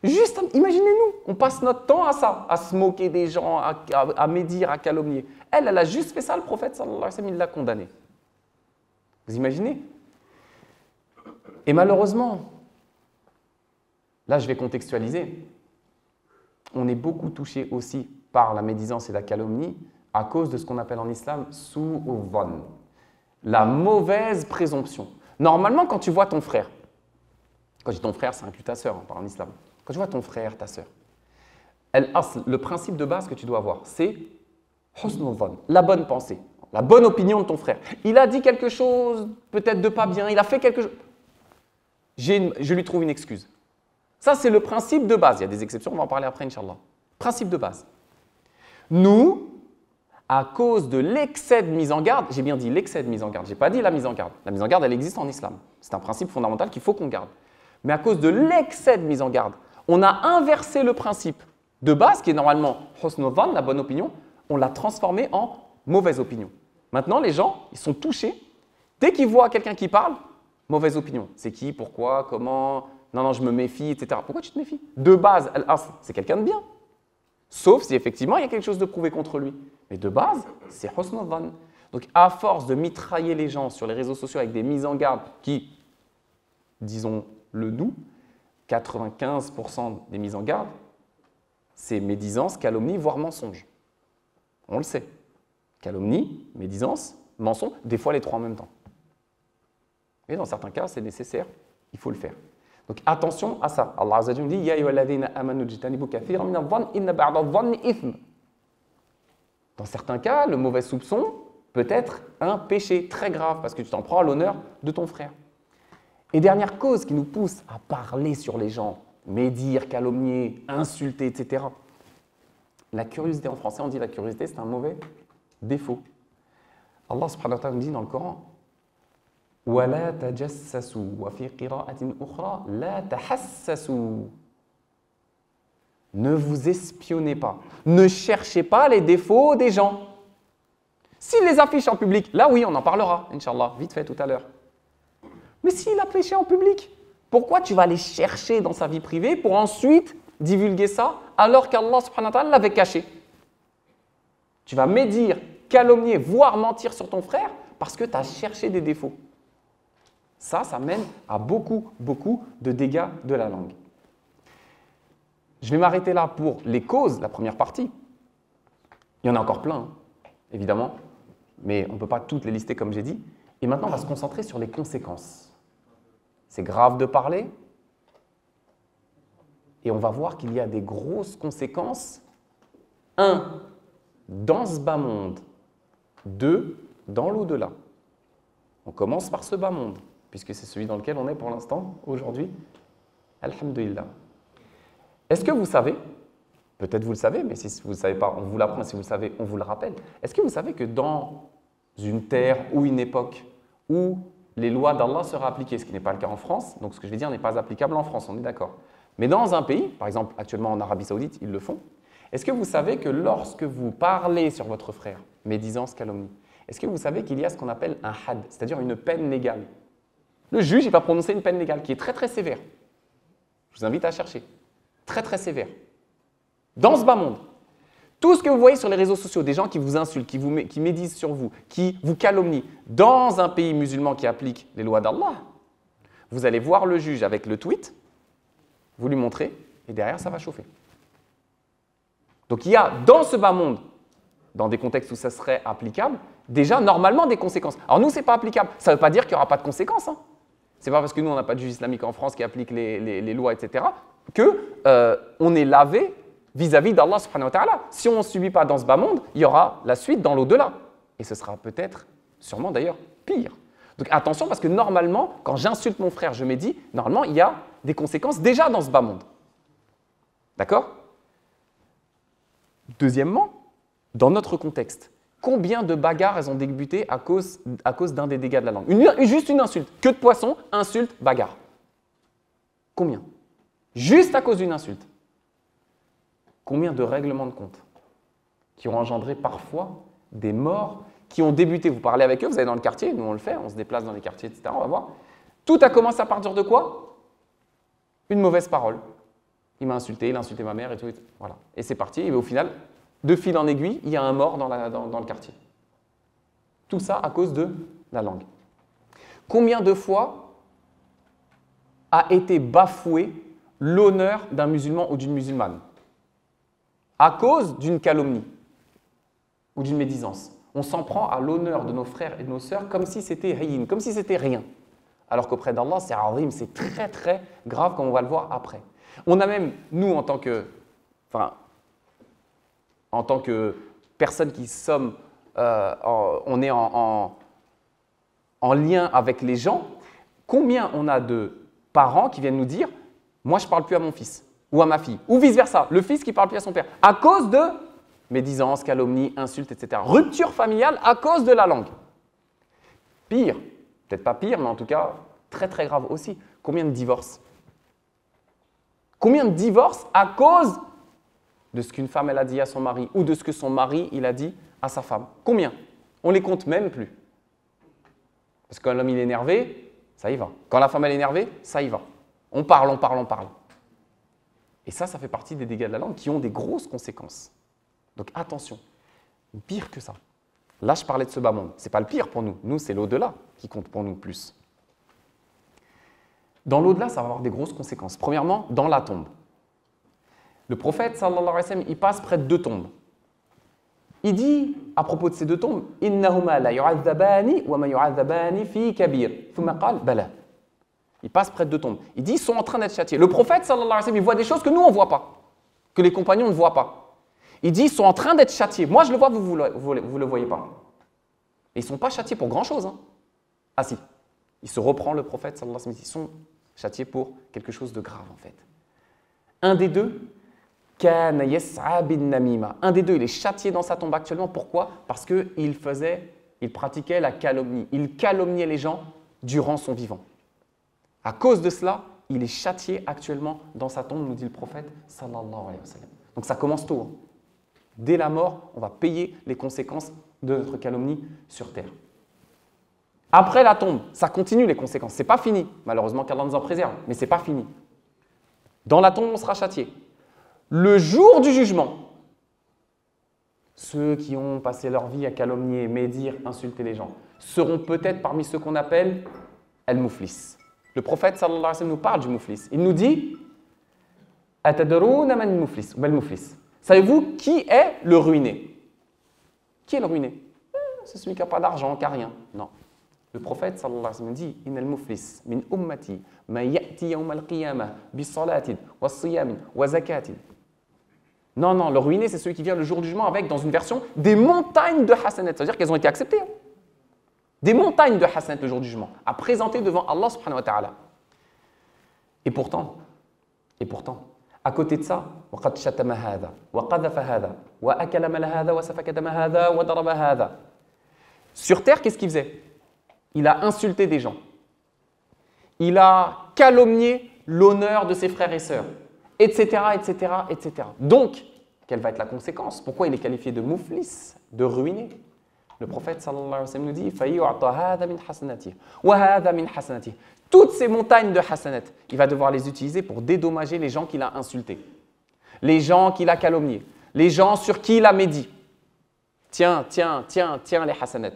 Juste, imaginez-nous, on passe notre temps à ça, à se moquer des gens, à médire, à calomnier. Elle a juste fait ça, le prophète sallallahu alayhi wa sallam, il l'a condamné. Vous imaginez? Et malheureusement, là je vais contextualiser, on est beaucoup touché aussi par la médisance et la calomnie à cause de ce qu'on appelle en islam su'u-dhann, la mauvaise présomption. Normalement, quand tu vois ton frère, quand je dis ton frère, ça inclut ta sœur, on parle en islam. Quand tu vois ton frère, ta sœur, le principe de base que tu dois avoir, c'est husnul dhann, la bonne pensée, la bonne opinion de ton frère. Il a dit quelque chose, peut-être de pas bien, il a fait quelque chose. Je lui trouve une excuse. Ça, c'est le principe de base. Il y a des exceptions, on va en parler après, Inch'Allah. Principe de base. Nous, à cause de l'excès de mise en garde, j'ai bien dit l'excès de mise en garde, je n'ai pas dit la mise en garde. La mise en garde, elle existe en islam. C'est un principe fondamental qu'il faut qu'on garde. Mais à cause de l'excès de mise en garde, on a inversé le principe de base, qui est normalement husnul dhann, la bonne opinion, on l'a transformé en mauvaise opinion. Maintenant, les gens, ils sont touchés. Dès qu'ils voient quelqu'un qui parle, mauvaise opinion. C'est qui, pourquoi, comment, non, je me méfie, etc. Pourquoi tu te méfies? De base, c'est quelqu'un de bien. Sauf si effectivement, il y a quelque chose de prouvé contre lui. Mais de base, c'est husnul dhann. Donc, à force de mitrailler les gens sur les réseaux sociaux avec des mises en garde qui, disons-le nous, 95% des mises en garde, c'est médisance, calomnie, voire mensonge. On le sait. Calomnie, médisance, mensonge, des fois les trois en même temps. Et dans certains cas, c'est nécessaire, il faut le faire. Donc attention à ça. Allah Azza wa Jalla dit Ya ayyuhalladhina amanu ijtanibu kathiran min adh-dhanni inna ba'da adh-dhanni ithm. Dans certains cas, le mauvais soupçon peut être un péché très grave parce que tu t'en prends à l'honneur de ton frère. Et dernière cause qui nous pousse à parler sur les gens, médire, calomnier, insulter, etc. La curiosité, en français on dit la curiosité, c'est un mauvais défaut. Allah subhanahu wa ta'ala nous dit dans le Coran وَلَا تَجَسَّسُوا وَفِي قِرَاءَةٍ أُخْرَى لَا تَحَسَّسُوا. Ne vous espionnez pas, ne cherchez pas les défauts des gens. S'il les affiche en public, là oui, on en parlera, Inch'Allah, vite fait tout à l'heure. Mais s'il a péché en public, pourquoi tu vas aller chercher dans sa vie privée pour ensuite divulguer ça alors qu'Allah subhanahu wa ta'ala l'avait caché. Tu vas médire, calomnier, voire mentir sur ton frère parce que tu as cherché des défauts. Ça mène à beaucoup de dégâts de la langue. Je vais m'arrêter là pour les causes, la première partie. Il y en a encore plein, hein, évidemment, mais on ne peut pas toutes les lister comme j'ai dit. Et maintenant, on va se concentrer sur les conséquences. C'est grave de parler, et on va voir qu'il y a des grosses conséquences. 1, dans ce bas monde. 2, dans l'au-delà. On commence par ce bas monde, puisque c'est celui dans lequel on est pour l'instant, aujourd'hui. Alhamdulillah. Est-ce que vous savez, peut-être vous le savez, mais si vous ne le savez pas, on vous l'apprend, si vous le savez, on vous le rappelle. Est-ce que vous savez que dans une terre ou une époque où les lois d'Allah seraient appliquées, ce qui n'est pas le cas en France, donc ce que je vais dire n'est pas applicable en France, on est d'accord. Mais dans un pays, par exemple actuellement en Arabie Saoudite, ils le font. Est-ce que vous savez que lorsque vous parlez sur votre frère, médisance, calomnie, est-ce que vous savez qu'il y a ce qu'on appelle un had, c'est-à-dire une peine légale? Le juge, il va prononcer une peine légale qui est très sévère. Je vous invite à chercher. Très sévère. Dans ce bas monde, tout ce que vous voyez sur les réseaux sociaux, des gens qui vous insultent, qui médisent sur vous, qui vous calomnient, dans un pays musulman qui applique les lois d'Allah, vous allez voir le juge avec le tweet, vous lui montrez, et derrière, ça va chauffer. Donc il y a dans ce bas monde, dans des contextes où ça serait applicable, déjà normalement des conséquences. Alors nous, ce n'est pas applicable. Ça ne veut pas dire qu'il n'y aura pas de conséquences. Hein. Ce n'est pas parce que nous, on n'a pas de juge islamique en France qui applique les lois, etc., qu'on est lavé vis-à-vis d'Allah subhanahu wa ta'ala. Si on ne subit pas dans ce bas monde, il y aura la suite dans l'au-delà. Et ce sera peut-être, sûrement d'ailleurs, pire. Donc attention, parce que normalement, quand j'insulte mon frère, je médis, normalement, il y a des conséquences déjà dans ce bas monde. D'accord? Deuxièmement, dans notre contexte, combien de bagarres elles ont débuté à cause d'un des dégâts de la langue? Juste une insulte. Queue de poisson, insulte, bagarre. Combien? Juste à cause d'une insulte. Combien de règlements de compte qui ont engendré parfois des morts qui ont débuté? Vous parlez avec eux, vous allez dans le quartier, nous on le fait, on se déplace dans les quartiers, etc. On va voir. Tout a commencé à partir de quoi? Une mauvaise parole. Il m'a insulté, il a insulté ma mère et tout. Voilà. Et c'est parti. Et au final, de fil en aiguille, il y a un mort dans le quartier. Tout ça à cause de la langue. Combien de fois a été bafoué l'honneur d'un musulman ou d'une musulmane à cause d'une calomnie ou d'une médisance? On s'en prend à l'honneur de nos frères et de nos sœurs comme si c'était hayyin, comme si c'était rien. Alors qu'auprès d'Allah, c'est azim, c'est très grave comme on va le voir après. On a même, nous, en tant que personnes qui sommes, on est en lien avec les gens, combien on a de parents qui viennent nous dire « moi, je ne parle plus à mon fils » ou à ma fille, ou vice-versa, le fils qui ne parle plus à son père, à cause de médisance, calomnie, insultes, etc. Rupture familiale à cause de la langue. Pire, peut-être pas pire, mais en tout cas, très grave aussi. Combien de divorces? Combien de divorces à cause de ce qu'une femme elle a dit à son mari ou de ce que son mari il a dit à sa femme? Combien? On les compte même plus. Parce que quand l'homme il est énervé, ça y va. Quand la femme elle est énervée, ça y va. On parle. Et ça fait partie des dégâts de la langue qui ont des grosses conséquences. Donc attention, pire que ça. Là, je parlais de ce bas monde. Ce n'est pas le pire pour nous. Nous, c'est l'au-delà qui compte pour nous plus. Dans l'au-delà, ça va avoir des grosses conséquences. Premièrement, dans la tombe. Le prophète, sallallahu alayhi wa sallam, il passe près de 2 tombes. Il dit, à propos de ces 2 tombes, « Innahuma la yu'adhabani wa ma yu'adhabani fi kabir. » Thumma qala, bala. Il passe près de 2 tombes. Il dit, ils sont en train d'être châtiés. Le prophète, sallallahu alayhi wa sallam, il voit des choses que nous, on ne voit pas, que les compagnons ne voient pas. Il dit, ils sont en train d'être châtiés. Moi, je le vois, vous ne le voyez pas. Et ils ne sont pas châtiés pour grand-chose. Hein. Ah si, il se reprend le prophète, sallallahu alayhi wa sallam, ils sont châtiés pour quelque chose de grave, en fait. Un des deux, kana yas'a bin namima. Un des deux, il est châtié dans sa tombe actuellement. Pourquoi? Parce qu'il pratiquait la calomnie. Il calomniait les gens durant son vivant. À cause de cela, il est châtié actuellement dans sa tombe, nous dit le prophète, sallallahu alayhi wa sallam. Donc ça commence tôt. Hein. Dès la mort, on va payer les conséquences de notre calomnie sur terre. Après la tombe, ça continue les conséquences. Ce n'est pas fini. Malheureusement, qu'Allah nous en préserve, mais ce n'est pas fini. Dans la tombe, on sera châtié. le jour du jugement, ceux qui ont passé leur vie à calomnier, médire, insulter les gens, seront peut-être parmi ceux qu'on appelle al-muflis. Le prophète sallallahu alayhi wa sallam nous parle du muflis. Il nous dit Atadrouna man muflis ou al-muflis. Savez-vous qui est le ruiné? Qui est le ruiné? C'est celui qui n'a pas d'argent, qui n'a rien. Non. Le prophète sallallahu alayhi wa sallam dit Innal muflis min ummati ma ya'ti yawm al-qiyamah bi salatin wa siyamin wa zakatin. Non, non, le ruiné, c'est celui qui vient le jour du jugement avec, dans une version, des montagnes de hasanat. C'est-à-dire qu'elles ont été acceptées. Des montagnes de hasanat le jour du jugement, à présenter devant Allah subhanahu wa ta'ala. Et pourtant, à côté de ça, وَقَدْ شَتَمَ هَذَا وَقَذَفَ هَذَا وَأَكَلَ مَالَ هَذَا وَسَفَكَ دَمَ هَذَا وَضَرَبَ هَذَا. Sur terre, qu'est-ce qu'il faisait? Il a insulté des gens. Il a calomnié l'honneur de ses frères et sœurs, etc., etc., etc. Donc, quelle va être la conséquence? Pourquoi il est qualifié de muflis, de ruiné? Le prophète sallallahu alayhi wa sallam nous dit فَيُعْطَى هَذَا مِنْ حَسَنَاتِهِ وَهَذَا مِنْ حَسَنَاتِهِ. Toutes ces montagnes de hasanat, il va devoir les utiliser pour dédommager les gens qu'il a insultés, les gens qu'il a calomniés, les gens sur qui il a médit. Tiens les hasanat.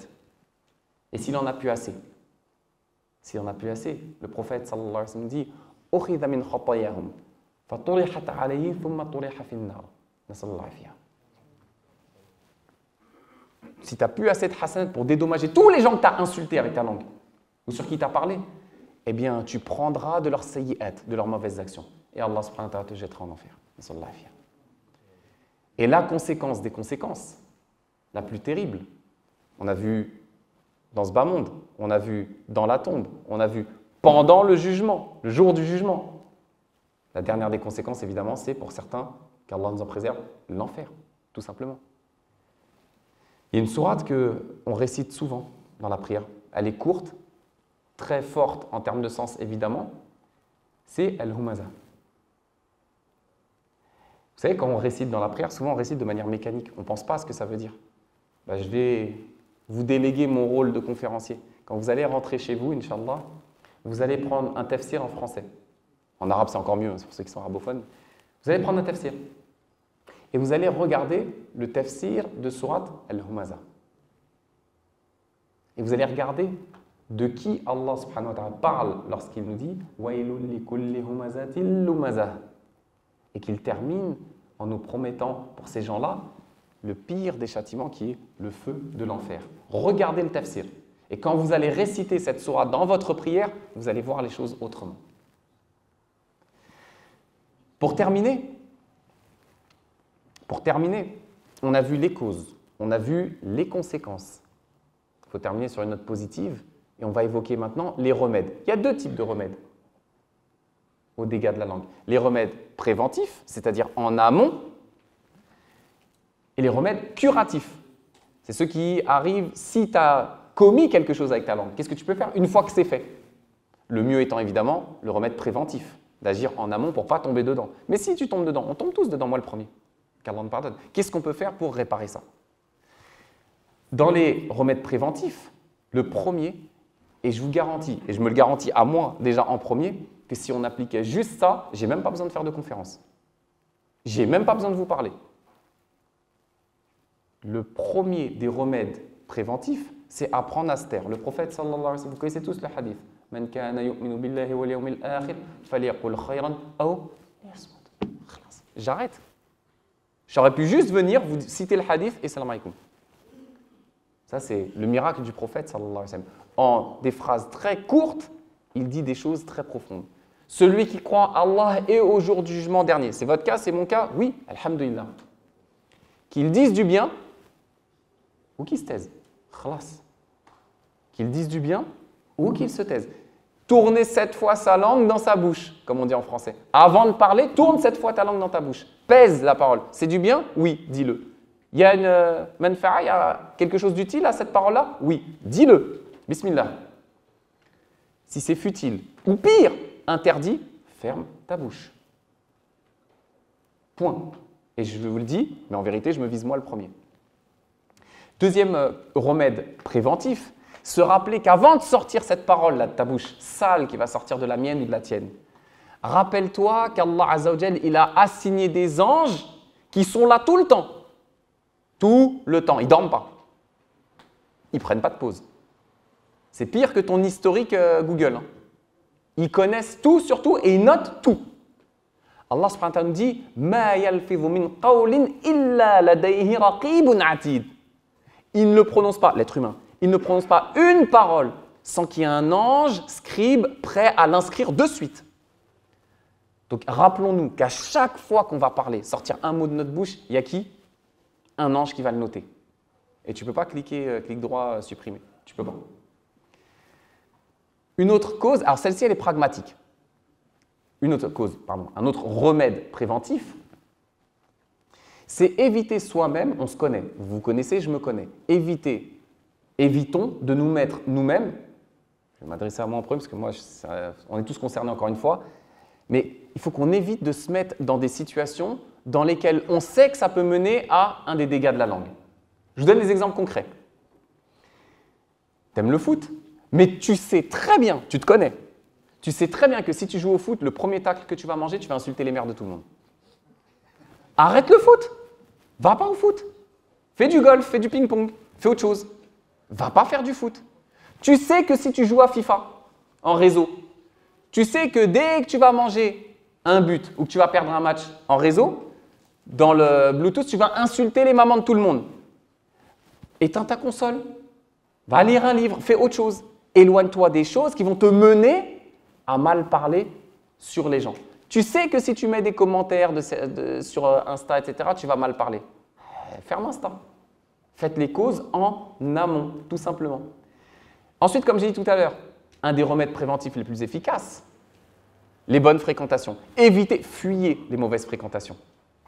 Et s'il en a plus assez, le prophète sallallahu alayhi wa sallam dit أُخِذَ مِنْ خَطَايَاهُمْ فَطُرِحَتْ عَلَيْهِ ثُمَّ طُرِحَ فِي النَّارِ. نسأل الله العافية. Si tu n'as plus assez de hasanat pour dédommager tous les gens que tu as insultés avec ta langue ou sur qui tu as parlé, eh bien, tu prendras de leurs sayyi'at, de leurs mauvaises actions. Et Allah subhanahu wa ta'ala te jettera en enfer. Et la conséquence des conséquences, la plus terrible, on a vu dans ce bas monde, on a vu dans la tombe, on a vu pendant le jugement, le jour du jugement. La dernière des conséquences, évidemment, c'est pour certains, qu'Allah nous en préserve, l'enfer, tout simplement. Il y a une sourate qu'on récite souvent dans la prière. Elle est courte, très forte en termes de sens, évidemment. C'est Al-Humaza. Vous savez, quand on récite dans la prière, souvent on récite de manière mécanique. On ne pense pas à ce que ça veut dire. Je vais vous déléguer mon rôle de conférencier. Quand vous allez rentrer chez vous, Inch'Allah, vous allez prendre un tafsir en français. En arabe, c'est encore mieux, c'est pour ceux qui sont arabophones. Vous allez prendre un tafsir. Et vous allez regarder le tafsir de sourate Al-Humaza. Et vous allez regarder de qui Allah subhanahu wa ta'ala parle lorsqu'il nous dit « Wailul likulli humazatil lumaza » et qu'il termine en nous promettant pour ces gens-là le pire des châtiments qui est le feu de l'enfer. Regardez le tafsir. Et quand vous allez réciter cette sourate dans votre prière, vous allez voir les choses autrement. Pour terminer, on a vu les causes, on a vu les conséquences. Il faut terminer sur une note positive et on va évoquer maintenant les remèdes. Il y a deux types de remèdes aux dégâts de la langue. Les remèdes préventifs, c'est-à-dire en amont, et les remèdes curatifs. C'est ceux qui arrivent si tu as commis quelque chose avec ta langue. Qu'est-ce que tu peux faire une fois que c'est fait? Le mieux étant évidemment le remède préventif, d'agir en amont pour ne pas tomber dedans. Mais si tu tombes dedans, on tombe tous dedans, moi le premier. Qu'Allah nous pardonne. Qu'est-ce qu'on peut faire pour réparer ça? Dans les remèdes préventifs, le premier, et je vous garantis, et je me le garantis à moi déjà en premier, que si on appliquait juste ça, j'ai même pas besoin de faire de conférence. J'ai même pas besoin de vous parler. Le premier des remèdes préventifs, c'est apprendre à se taire. Le prophète sallallahu alayhi wa sallam, vous connaissez tous le hadith. Man kana yu'minu billahi wal yawmil akhir falyaqul khayran aw liyasmut. J'arrête. J'aurais pu juste venir vous citer le hadith et salam alaykoum. Ça, c'est le miracle du prophète sallallahu alayhi wa sallam. En des phrases très courtes, il dit des choses très profondes. Celui qui croit en Allah et au jour du jugement dernier. C'est votre cas, c'est mon cas? Oui, alhamdulillah. Qu'ils disent du bien ou qu'ils se taisent. Khalas. Qu'ils disent du bien ou qu'ils se taisent. Tournez 7 fois sa langue dans sa bouche, comme on dit en français. Avant de parler, tourne 7 fois ta langue dans ta bouche. Pèse la parole. C'est du bien? Oui, dis-le. Il y a une manfa'a, il y a quelque chose d'utile à cette parole-là? Oui, dis-le. Bismillah. Si c'est futile ou pire, interdit, ferme ta bouche. Point. Et je vous le dis, mais en vérité, je me vise moi le premier. Deuxième remède préventif, se rappeler qu'avant de sortir cette parole-là de ta bouche, sale qui va sortir de la mienne ou de la tienne, Rappelle-toi qu'Allah Azza wa Jal, il a assigné des anges qui sont là tout le temps. Tout le temps. Ils ne dorment pas. Ils ne prennent pas de pause. C'est pire que ton historique Google. Hein. Ils connaissent tout sur tout et ils notent tout. Allah subhanahu wa ta'ala nous dit « Ma yalfidhu min qawlin illa ladayhi raqibun atid » Il ne prononce pas, l'être humain, il ne prononce pas une parole sans qu'il y ait un ange scribe prêt à l'inscrire de suite. Donc rappelons-nous qu'à chaque fois qu'on va parler, sortir un mot de notre bouche, il y a qui? Un ange qui va le noter. Et tu ne peux pas cliquer, clic droit, supprimer. Tu ne peux pas. Une autre cause, alors celle-ci elle est pragmatique. Une autre cause, pardon, un autre remède préventif, c'est éviter soi-même, on se connaît, vous vous connaissez, je me connais, évitons de nous mettre nous-mêmes, je vais m'adresser à moi en premier parce que moi, on est tous concernés encore une fois, mais il faut qu'on évite de se mettre dans des situations dans lesquelles on sait que ça peut mener à un des dégâts de la langue. Je vous donne des exemples concrets. Tu aimes le foot, mais tu sais très bien, tu te connais, tu sais très bien que si tu joues au foot, le premier tacle que tu vas manger, tu vas insulter les mères de tout le monde. Arrête le foot. Va pas au foot. Fais du golf, fais du ping-pong, fais autre chose. Va pas faire du foot. Tu sais que si tu joues à FIFA en réseau, tu sais que dès que tu vas manger un but ou que tu vas perdre un match en réseau, dans le Bluetooth, tu vas insulter les mamans de tout le monde. Éteins ta console. Va lire un livre, fais autre chose. Éloigne-toi des choses qui vont te mener à mal parler sur les gens. Tu sais que si tu mets des commentaires sur Insta, etc., tu vas mal parler. Ferme Insta. Faites les causes en amont, tout simplement. Ensuite, comme j'ai dit tout à l'heure, un des remèdes préventifs les plus efficaces, les bonnes fréquentations. Évitez, fuyez les mauvaises fréquentations.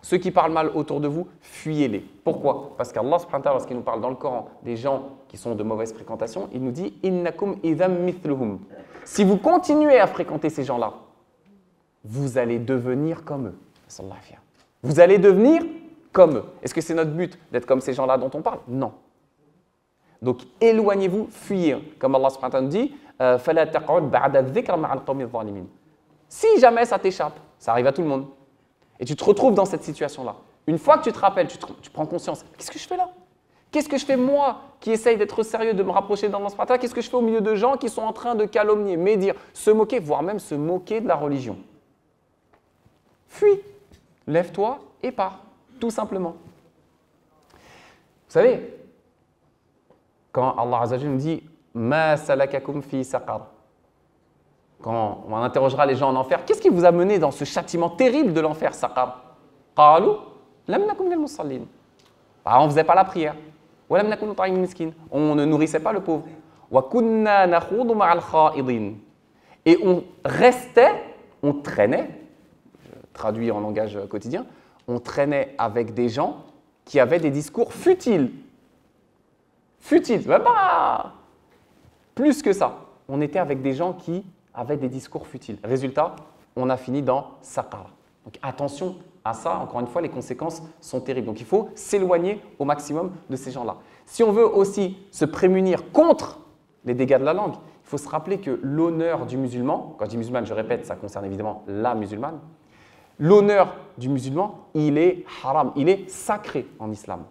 Ceux qui parlent mal autour de vous, fuyez-les. Pourquoi? Parce qu'Allah, lorsqu'il nous parle dans le Coran des gens qui sont de mauvaise fréquentation, il nous dit « Innakum idham mithluhum » Si vous continuez à fréquenter ces gens-là, vous allez devenir comme eux. Vous allez devenir comme eux. Est-ce que c'est notre but d'être comme ces gens-là dont on parle? Non. Donc éloignez-vous, fuyez. Comme Allah subhanahu wa ta'ala nous dit فَلَا تَقْعُدْ بَعْدَ الذِّكْرَ مَعَ الْقَوْمِ الظَّالِمِينَ Si jamais ça t'échappe, ça arrive à tout le monde, et tu te retrouves dans cette situation-là, une fois que tu te rappelles, tu prends conscience, qu'est-ce que je fais là? Qu'est-ce que je fais moi qui essaye d'être sérieux, de me rapprocher d'Allah subhanahu wa ta'ala? Qu'est-ce que je fais au milieu de gens qui sont en train de calomnier, médire, se moquer, voire même se moquer de la religion? Fuis, lève-toi et pars, tout simplement. Vous savez, quand Allah Azza wa Jalla nous dit « Ma salakakum fi saqar » quand on interrogera les gens en enfer, qu'est-ce qui vous a mené dans ce châtiment terrible de l'enfer, saqar? Qalu lam nakum minal musallin. On ne faisait pas la prière. Wa lam nakun nut'imul miskin. On ne nourrissait pas le pauvre. Wa kunna nakhudu ma'al kha'idin. Et on restait, on traînait, traduit en langage quotidien, on traînait avec des gens qui avaient des discours futiles. Futiles, même pas plus que ça. On était avec des gens qui avaient des discours futiles. Résultat, on a fini dans saqar. Donc attention à ça, encore une fois, les conséquences sont terribles. Donc il faut s'éloigner au maximum de ces gens-là. Si on veut aussi se prémunir contre les dégâts de la langue, il faut se rappeler que l'honneur du musulman, quand je dis musulmane, je répète, ça concerne évidemment la musulmane, l'honneur du musulman, il est haram, il est sacré en islam.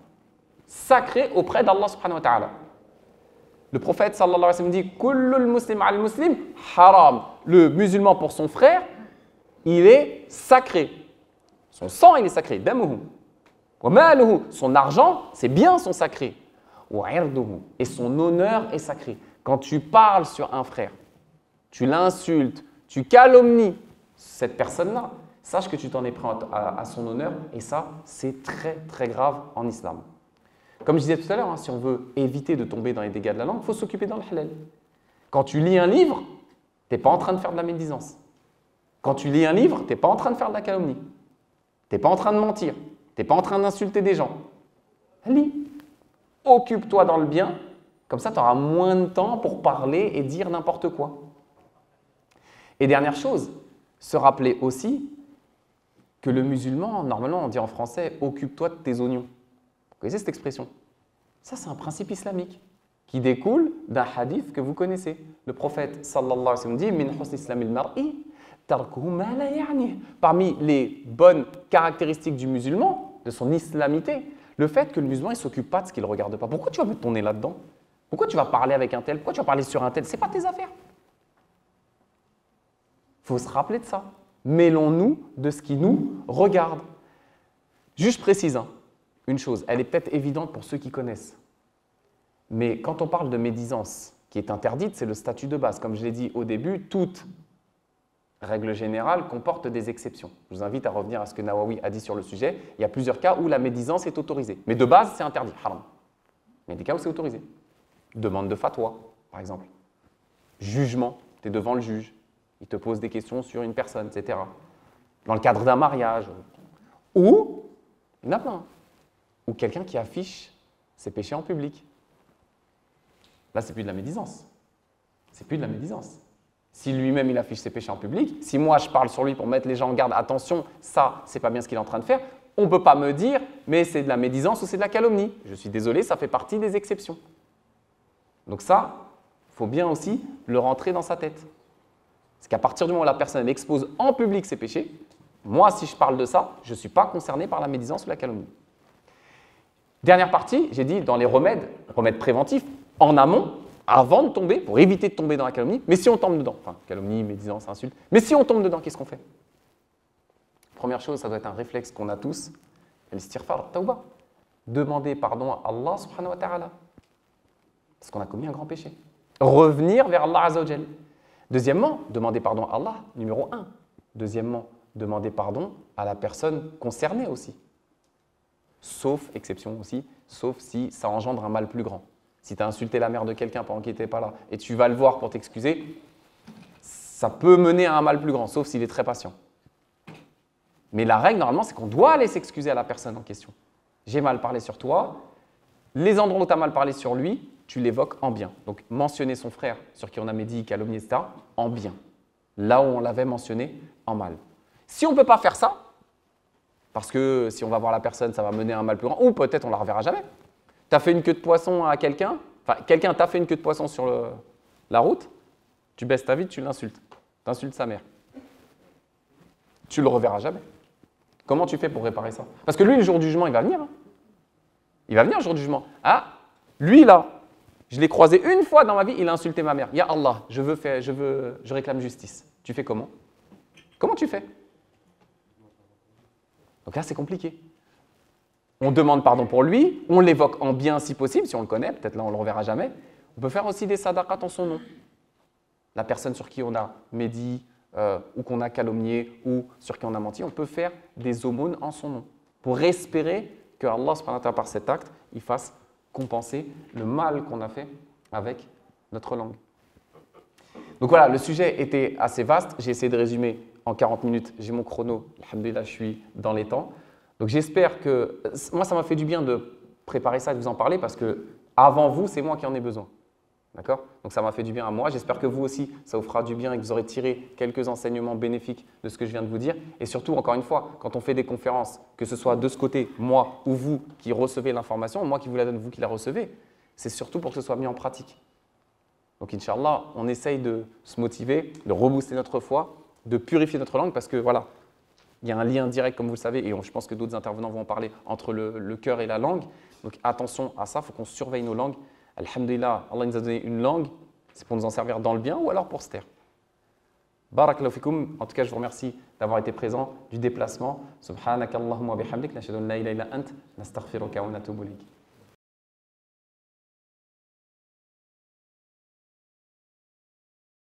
Sacré auprès d'Allah subhanahu wa ta'ala. Le prophète sallallahu alayhi wa sallam dit « Kullul muslim al muslim haram ». Le musulman pour son frère, il est sacré. Son sang, il est sacré. Damuhu. Wa maluhu. Son argent, ses biens sont sacrés. Wa irduhu. Et son honneur est sacré. Quand tu parles sur un frère, tu l'insultes, tu calomnies cette personne-là, sache que tu t'en es pris à son honneur et ça, c'est très très grave en islam. Comme je disais tout à l'heure, si on veut éviter de tomber dans les dégâts de la langue, il faut s'occuper dans le halal. Quand tu lis un livre, tu n'es pas en train de faire de la médisance. Quand tu lis un livre, tu n'es pas en train de faire de la calomnie. Tu n'es pas en train de mentir. Tu n'es pas en train d'insulter des gens. Lis. Occupe-toi dans le bien. Comme ça, tu auras moins de temps pour parler et dire n'importe quoi. Et dernière chose, se rappeler aussi que le musulman, normalement on dit en français, occupe-toi de tes oignons. Vous connaissez cette expression? Ça, c'est un principe islamique qui découle d'un hadith que vous connaissez. Le prophète sallallahu alayhi wa sallam dit « Min husni islamil mar'i Parmi les bonnes caractéristiques du musulman, de son islamité, le fait que le musulman ne s'occupe pas de ce qu'il ne regarde pas. Pourquoi tu vas mettre ton nez là-dedans? Pourquoi tu vas parler avec un tel? Pourquoi tu vas parler sur un tel? Ce n'est pas tes affaires. Il faut se rappeler de ça. Mêlons-nous de ce qui nous regarde. Juste je précise une chose, elle est peut-être évidente pour ceux qui connaissent. Mais quand on parle de médisance qui est interdite, c'est le statut de base. Comme je l'ai dit au début, toute règle générale comporte des exceptions. Je vous invite à revenir à ce que Nawawi a dit sur le sujet. Il y a plusieurs cas où la médisance est autorisée. Mais de base, c'est interdit, haram. Mais il y a des cas où c'est autorisé. Demande de fatwa, par exemple. Jugement, tu es devant le juge. Il te pose des questions sur une personne, etc. Dans le cadre d'un mariage. Ou, il y en a plein. Ou quelqu'un qui affiche ses péchés en public. Là, c'est plus de la médisance. C'est plus de la médisance. Si lui-même, il affiche ses péchés en public, si moi, je parle sur lui pour mettre les gens en garde, attention, ça, c'est pas bien ce qu'il est en train de faire, on ne peut pas me dire, mais c'est de la médisance ou c'est de la calomnie. Je suis désolé, ça fait partie des exceptions. Donc ça, il faut bien aussi le rentrer dans sa tête. Parce qu'à partir du moment où la personne expose en public ses péchés, moi, si je parle de ça, je ne suis pas concerné par la médisance ou la calomnie. Dernière partie, j'ai dit dans les remèdes préventifs, en amont, avant de tomber, pour éviter de tomber dans la calomnie, mais si on tombe dedans, enfin calomnie, médisance, insulte, mais si on tombe dedans, qu'est-ce qu'on fait? Première chose, ça doit être un réflexe qu'on a tous, l'istighfar, tawba. Demander pardon à Allah subhanahu wa ta'ala, parce qu'on a commis un grand péché. Revenir vers Allah azza wa jal. Deuxièmement, demander pardon à Allah, numéro 1. Deuxièmement, demander pardon à la personne concernée aussi. Sauf, exception aussi, sauf si ça engendre un mal plus grand. Si tu as insulté la mère de quelqu'un pendant qu'il n'était pas là et tu vas le voir pour t'excuser, ça peut mener à un mal plus grand, sauf s'il est très patient. Mais la règle, normalement, c'est qu'on doit aller s'excuser à la personne en question. J'ai mal parlé sur toi. Les endroits où tu as mal parlé sur lui, tu l'évoques en bien. Donc, mentionner son frère sur qui on a médit, calomnié, etc., en bien. Là où on l'avait mentionné, en mal. Si on ne peut pas faire ça, parce que si on va voir la personne, ça va mener à un mal plus grand, ou peut-être on ne la reverra jamais. Tu as fait une queue de poisson à quelqu'un, enfin, quelqu'un t'a fait une queue de poisson sur la route, tu baisses ta vie, tu l'insultes. Tu insultes sa mère. Tu ne le reverras jamais. Comment tu fais pour réparer ça? Parce que lui, le jour du jugement, il va venir. Il va venir le jour du jugement. Ah, lui là, je l'ai croisé une fois dans ma vie, il a insulté ma mère. Ya Allah, je réclame justice. Tu fais comment? Comment tu fais? Donc là, c'est compliqué. On demande pardon pour lui, on l'évoque en bien si possible, si on le connaît, peut-être là on ne le reverra jamais. On peut faire aussi des sadaqat en son nom. La personne sur qui on a médit, ou qu'on a calomnié, ou sur qui on a menti, on peut faire des aumônes en son nom. Pour espérer que Allah, subhanahu wa ta'ala, par cet acte, il fasse compenser le mal qu'on a fait avec notre langue. Donc voilà, le sujet était assez vaste. J'ai essayé de résumer en 40 minutes. J'ai mon chrono, alhamdoulilah, je suis dans les temps. Donc j'espère que… Moi, ça m'a fait du bien de préparer ça et de vous en parler parce que avant vous, c'est moi qui en ai besoin. D'accord? Donc ça m'a fait du bien à moi. J'espère que vous aussi, ça vous fera du bien et que vous aurez tiré quelques enseignements bénéfiques de ce que je viens de vous dire. Et surtout, encore une fois, quand on fait des conférences, que ce soit de ce côté, moi ou vous qui recevez l'information, moi qui vous la donne, vous qui la recevez, c'est surtout pour que ce soit mis en pratique. Donc Inch'Allah, on essaye de se motiver, de rebooster notre foi, de purifier notre langue parce que voilà, il y a un lien direct, comme vous le savez, et je pense que d'autres intervenants vont en parler, entre le cœur et la langue. Donc attention à ça, il faut qu'on surveille nos langues. Alhamdulillah, Allah nous a donné une langue, c'est pour nous en servir dans le bien ou alors pour se taire. Barakallahu fikoum. En tout cas, je vous remercie d'avoir été présent, du déplacement. Subhanakallahumma wa bihamdik, nashhadu an la ilaha illa ant, nastaghfiruka wa natubu ilayk.